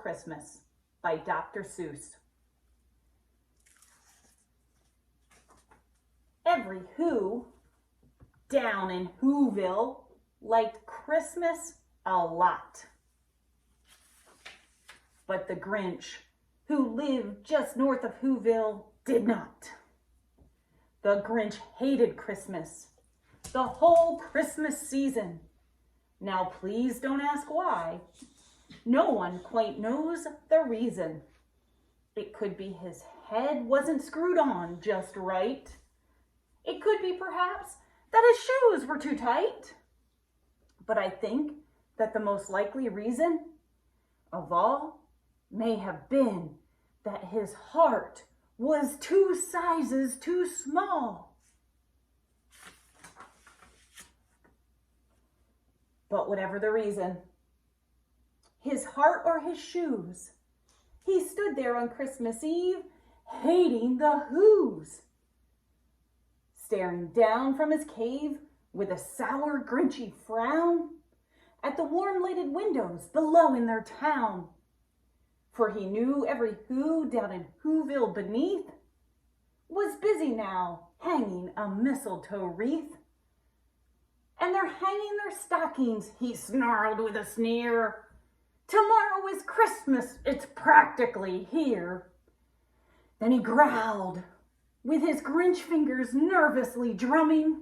Christmas by Dr. Seuss. Every Who down in Whoville liked Christmas a lot. But the Grinch, who lived just north of Whoville, did not. The Grinch hated Christmas, the whole Christmas season. Now please don't ask why. No one quite knows the reason. It could be his head wasn't screwed on just right. It could be perhaps that his shoes were too tight. But I think that the most likely reason of all may have been that his heart was 2 sizes too small. But whatever the reason, his heart or his shoes, he stood there on Christmas Eve hating the Whos, staring down from his cave with a sour, grinchy frown at the warm-lighted windows below in their town. For he knew every Who down in Whoville beneath was busy now hanging a mistletoe wreath. And they're hanging their stockings, he snarled with a sneer. Tomorrow is Christmas, it's practically here. Then he growled, with his Grinch fingers nervously drumming,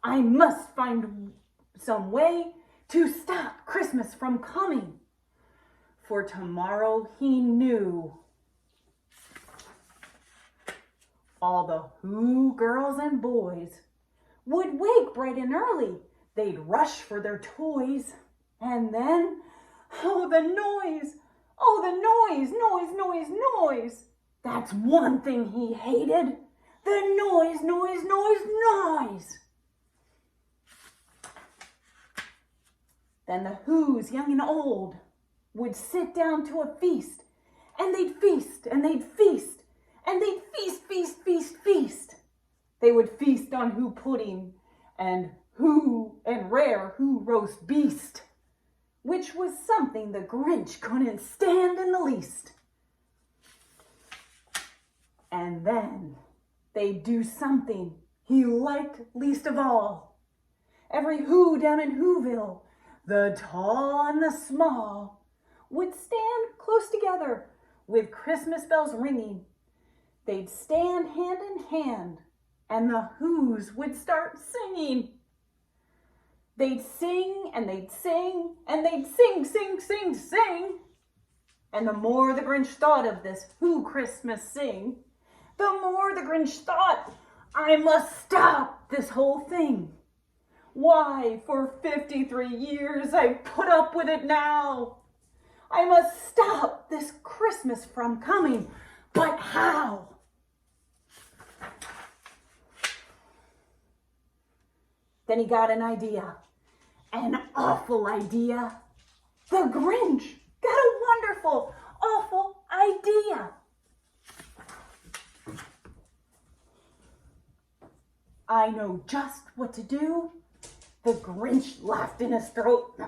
I must find some way to stop Christmas from coming. For tomorrow he knew all the Who girls and boys would wake bright and early. They'd rush for their toys. And then, oh, the noise. Oh, the noise, noise, noise, noise. That's one thing he hated. The noise, noise, noise, noise. Then the Whos, young and old, would sit down to a feast. And they'd feast, and they'd feast, and they'd feast, feast, feast, feast. They would feast on Who pudding and Who and rare Who roast beast, which was something the Grinch couldn't stand in the least. And then they'd do something he liked least of all. Every Who down in Whoville, the tall and the small, would stand close together with Christmas bells ringing. They'd stand hand in hand, and the Whos would start singing. They'd sing, and they'd sing, and they'd sing, sing, sing, sing. And the more the Grinch thought of this Who Christmas sing, the more the Grinch thought, I must stop this whole thing. Why, for 53 years I've put up with it now. I must stop this Christmas from coming, but how? Then he got an idea, an awful idea. The Grinch got a wonderful, awful idea. I know just what to do. The Grinch laughed in his throat.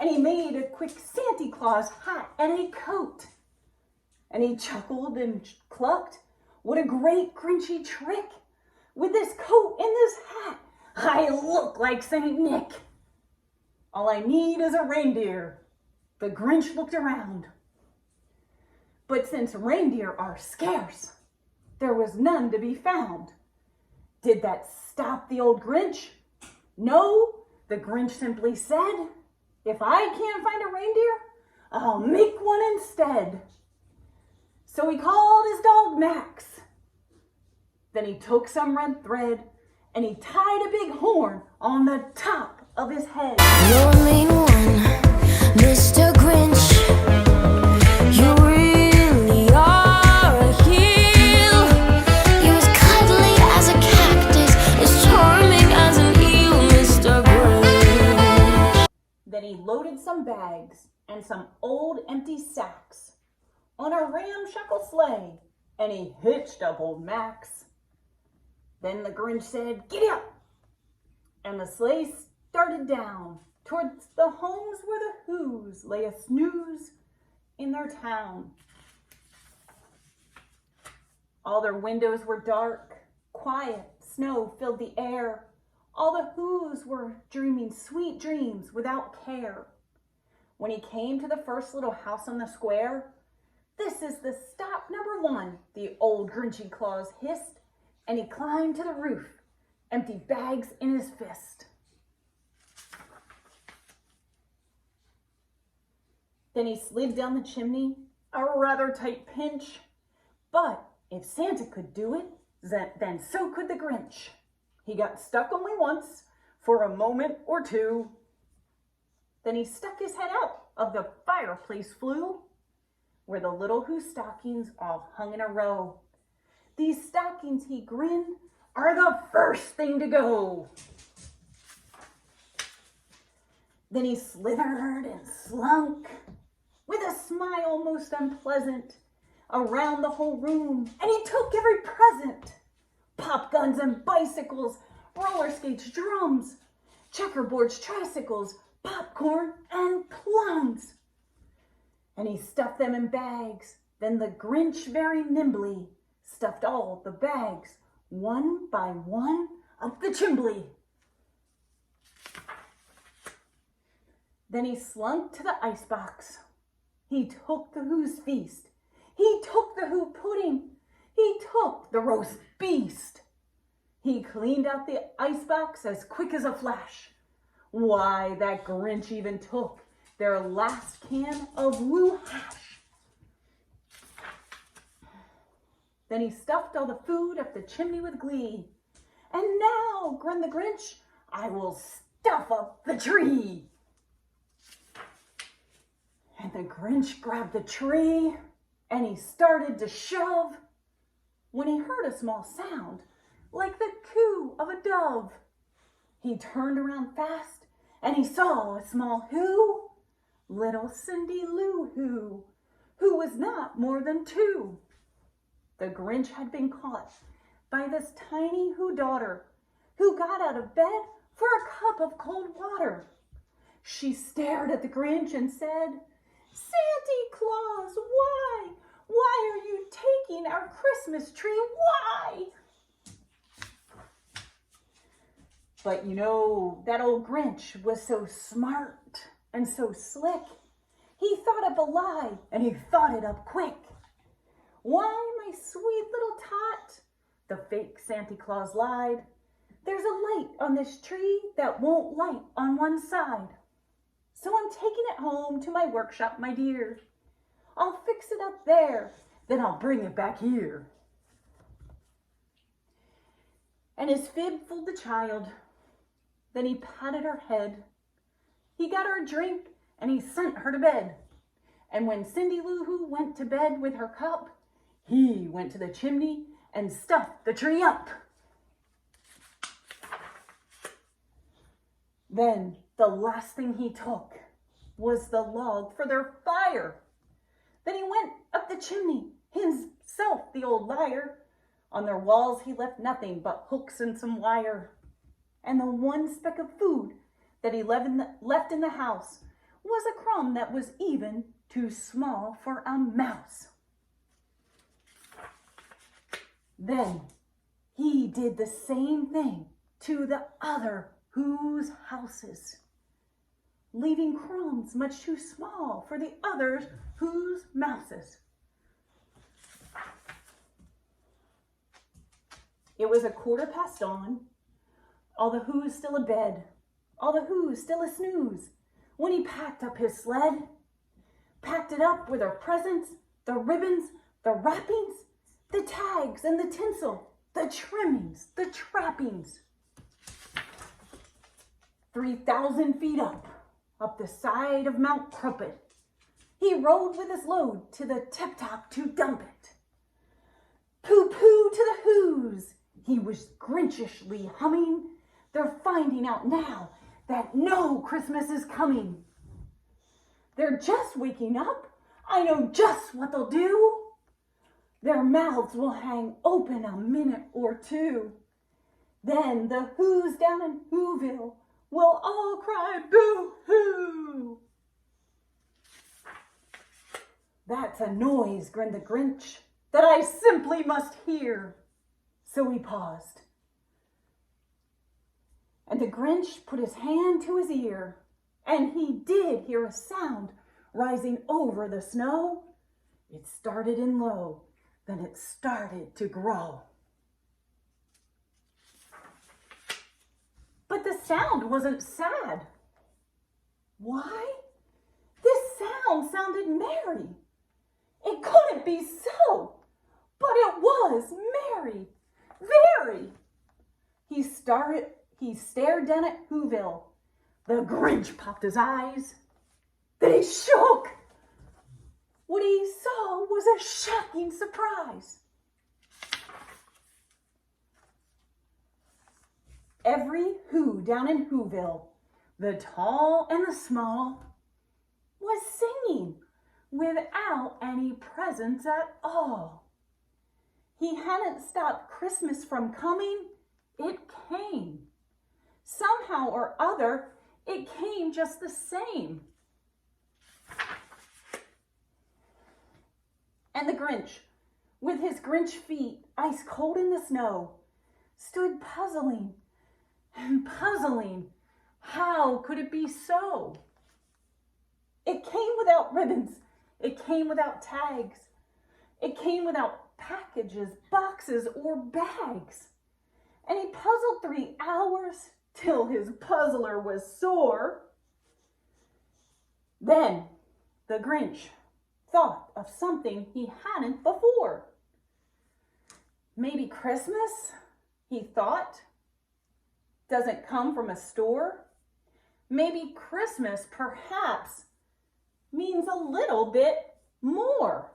And he made a quick Santa Claus hat and a coat. And he chuckled and clucked. What a great Grinchy trick. With this coat and this hat, I look like Saint Nick. All I need is a reindeer. The Grinch looked around. But since reindeer are scarce, there was none to be found. Did that stop the old Grinch? No, the Grinch simply said, if I can't find a reindeer, I'll make one instead. So he called his dog Max. Then he took some red thread and he tied a big horn on the top of his head. You're the main one, Mr. Grinch. You really are a heel. You're as cuddly as a cactus, as charming as an eel, Mr. Grinch. Then he loaded some bags and some old empty sacks on a ramshackle sleigh, and he hitched up old Max. Then the Grinch said, "Giddy up!" And the sleigh started down towards the homes where the Whos lay a snooze in their town. All their windows were dark, quiet, snow filled the air. All the Whos were dreaming sweet dreams without care. When he came to the first little house on the square, "This is the stop number 1, the old Grinchy Claus hissed, and he climbed to the roof, empty bags in his fist. Then he slid down the chimney, a rather tight pinch, but if Santa could do it, then so could the Grinch. He got stuck only once, for a moment or two. Then he stuck his head out of the fireplace flue, where the little Who stockings all hung in a row. These stockings, he grinned, are the first thing to go. Then he slithered and slunk, with a smile most unpleasant, around the whole room, and he took every present. Pop guns and bicycles, roller skates, drums, checkerboards, tricycles, popcorn, and plums. And he stuffed them in bags. Then the Grinch very nimbly stuffed all the bags, one by one, up the chimbley. Then he slunk to the icebox. He took the Who's feast. He took the Who pudding. He took the roast beast. He cleaned out the icebox as quick as a flash. Why, that Grinch even took their last can of Who hash. Then he stuffed all the food up the chimney with glee. And now, grinned the Grinch, I will stuff up the tree. And the Grinch grabbed the tree and he started to shove when he heard a small sound like the coo of a dove. He turned around fast and he saw a small Who, little Cindy Lou who was not more than 2. The Grinch had been caught by this tiny Who daughter who got out of bed for a cup of cold water. She stared at the Grinch and said, Santa Claus, why? Why are you taking our Christmas tree? Why? But you know, that old Grinch was so smart and so slick. He thought up a lie and he thought it up quick. Why, my sweet little tot, the fake Santa Claus lied. There's a light on this tree that won't light on one side. So I'm taking it home to my workshop, my dear. I'll fix it up there, then I'll bring it back here. And his fib fooled the child. Then he patted her head. He got her a drink and he sent her to bed. And when Cindy Lou Who went to bed with her cup, he went to the chimney and stuffed the tree up. Then the last thing he took was the log for their fire. Then he went up the chimney, himself the old liar. On their walls he left nothing but hooks and some wire. And the one speck of food that he left in the house was a crumb that was even too small for a mouse. Then he did the same thing to the other Who's houses, leaving crumbs much too small for the others Who's mouses. It was 1:15, all the Who's still abed, all the Who's still a snooze, when he packed up his sled, packed it up with her presents, the ribbons, the wrappings, the tags and the tinsel, the trimmings, the trappings. 3,000 feet up the side of Mount Crumpet, he rode with his load to the tip-top to dump it. Pooh-pooh to the Who's, he was Grinchishly humming. They're finding out now that no Christmas is coming. They're just waking up. I know just what they'll do. Their mouths will hang open a minute or two. Then the Who's down in Whoville will all cry boo-hoo. "That's a noise," grinned the Grinch, "that I simply must hear." So he paused. And the Grinch put his hand to his ear, and he did hear a sound rising over the snow. It started in low, then it started to grow. But the sound wasn't sad. Why? This sound sounded merry. It couldn't be so, but it was merry, very. He stared down at Whoville. The Grinch popped his eyes. Then he shook. What he saw was a shocking surprise. Every Who down in Whoville, the tall and the small, was singing without any presents at all. He hadn't stopped Christmas from coming. It came. Somehow or other, it came just the same. And the Grinch, with his Grinch feet ice cold in the snow, stood puzzling and puzzling. How could it be so? It came without ribbons. It came without tags. It came without packages, boxes, or bags. And he puzzled 3 hours till his puzzler was sore. Then the Grinch thought of something he hadn't before. Maybe Christmas, he thought, doesn't come from a store. Maybe Christmas perhaps means a little bit more.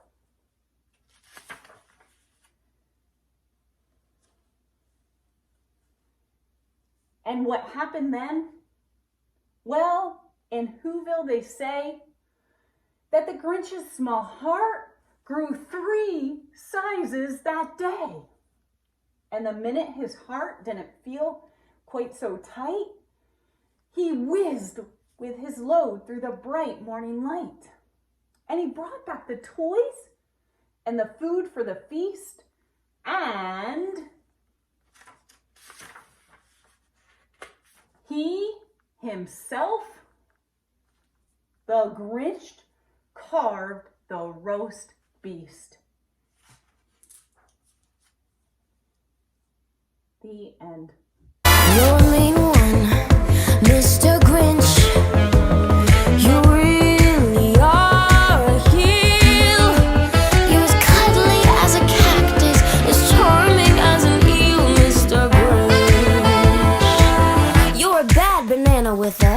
And what happened then? Well, in Whoville they say that the Grinch's small heart grew 3 sizes that day. And the minute his heart didn't feel quite so tight, he whizzed with his load through the bright morning light. And he brought back the toys and the food for the feast, and he himself, the Grinch, carved the roast beast. The end. You're a mean one, Mr. Grinch. You really are a heel. You're as cuddly as a cactus, as charming as an eel, Mr. Grinch. You're a bad banana with a